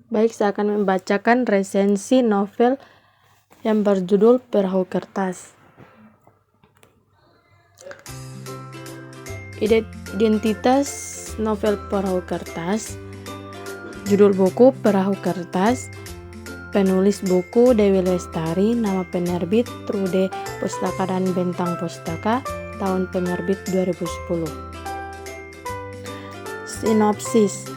Baik, saya akan membacakan resensi novel yang berjudul Perahu Kertas. Identitas novel Perahu Kertas. Judul buku Perahu Kertas. Penulis buku Dewi Lestari. Nama penerbit Trude Pustaka dan Bentang Pustaka. Tahun penerbit 2010. Sinopsis.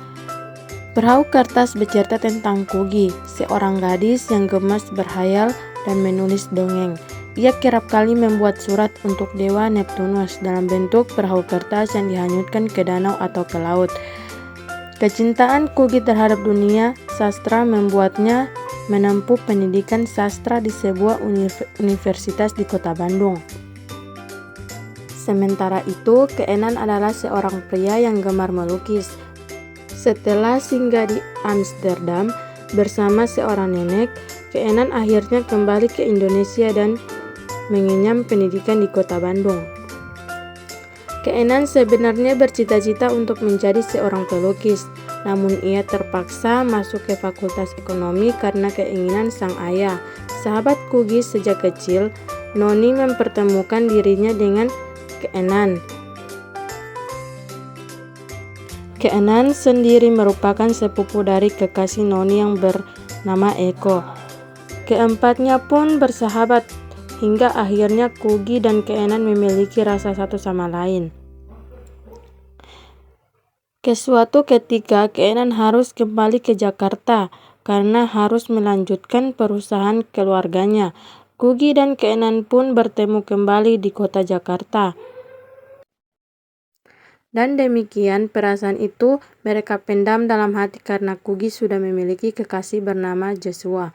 Perahu Kertas bercerita tentang Kugi, seorang gadis yang gemas berhayal dan menulis dongeng. Ia kerap kali membuat surat untuk dewa Neptunus dalam bentuk perahu kertas yang dihanyutkan ke danau atau ke laut. Kecintaan Kugi terhadap dunia sastra membuatnya menempuh pendidikan sastra di sebuah universitas di kota Bandung. Sementara itu, Keenan adalah seorang pria yang gemar melukis. Setelah singgah di Amsterdam bersama seorang nenek, Keenan akhirnya kembali ke Indonesia dan mengenyam pendidikan di kota Bandung. Keenan sebenarnya bercita-cita untuk menjadi seorang pelukis, namun ia terpaksa masuk ke Fakultas Ekonomi karena keinginan sang ayah. Sahabat Kugi sejak kecil, Noni, mempertemukan dirinya dengan Keenan. Keenan sendiri merupakan sepupu dari kekasih Noni yang bernama Eko. Keempatnya pun bersahabat hingga akhirnya Kugi dan Keenan memiliki rasa satu sama lain. Suatu ketika Keenan harus kembali ke Jakarta karena harus melanjutkan perusahaan keluarganya. Kugi dan Keenan pun bertemu kembali di kota Jakarta. Dan demikian perasaan itu mereka pendam dalam hati karena Kugi sudah memiliki kekasih bernama Joshua.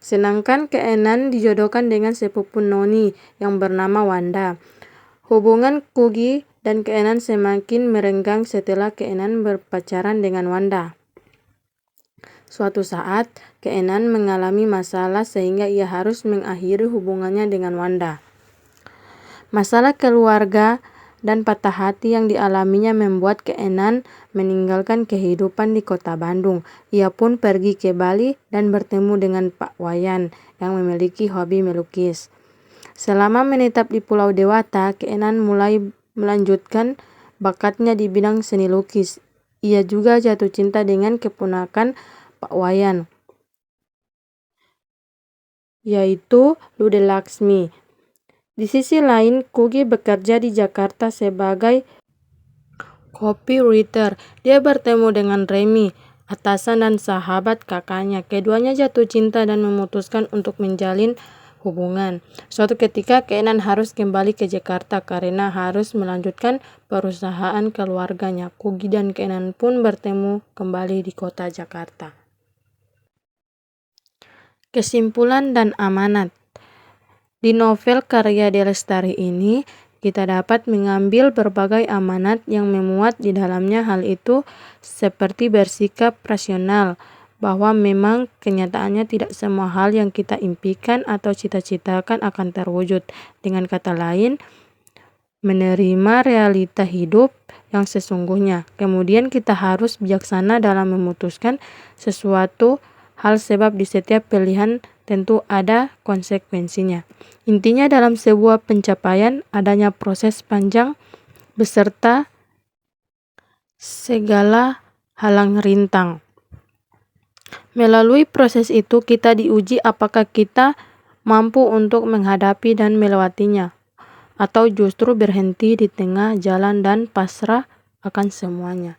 Sedangkan Keenan dijodohkan dengan sepupu Noni yang bernama Wanda. Hubungan Kugi dan Keenan semakin merenggang setelah Keenan berpacaran dengan Wanda. Suatu saat, Keenan mengalami masalah sehingga ia harus mengakhiri hubungannya dengan Wanda. Masalah keluarga dan patah hati yang dialaminya membuat Keenan meninggalkan kehidupan di kota Bandung. Ia pun pergi ke Bali dan bertemu dengan Pak Wayan yang memiliki hobi melukis. Selama menetap di Pulau Dewata, Keenan mulai melanjutkan bakatnya di bidang seni lukis. Ia juga jatuh cinta dengan keponakan Pak Wayan, yaitu Lude Laksmi. Di sisi lain, Kugi bekerja di Jakarta sebagai copywriter. Dia bertemu dengan Remy, atasan dan sahabat kakaknya. Keduanya jatuh cinta dan memutuskan untuk menjalin hubungan. Suatu ketika Keenan harus kembali ke Jakarta karena harus melanjutkan perusahaan keluarganya. Kugi dan Keenan pun bertemu kembali di kota Jakarta. Kesimpulan dan amanat. Di novel karya Dewi Lestari ini, kita dapat mengambil berbagai amanat yang memuat di dalamnya. Hal itu seperti bersikap rasional, bahwa memang kenyataannya tidak semua hal yang kita impikan atau cita-citakan akan terwujud. Dengan kata lain, menerima realita hidup yang sesungguhnya. Kemudian kita harus bijaksana dalam memutuskan sesuatu hal sebab di setiap pilihan tentu ada konsekuensinya. Intinya dalam sebuah pencapaian adanya proses panjang beserta segala halang rintang. Melalui proses itu kita diuji apakah kita mampu untuk menghadapi dan melewatinya, atau justru berhenti di tengah jalan dan pasrah akan semuanya.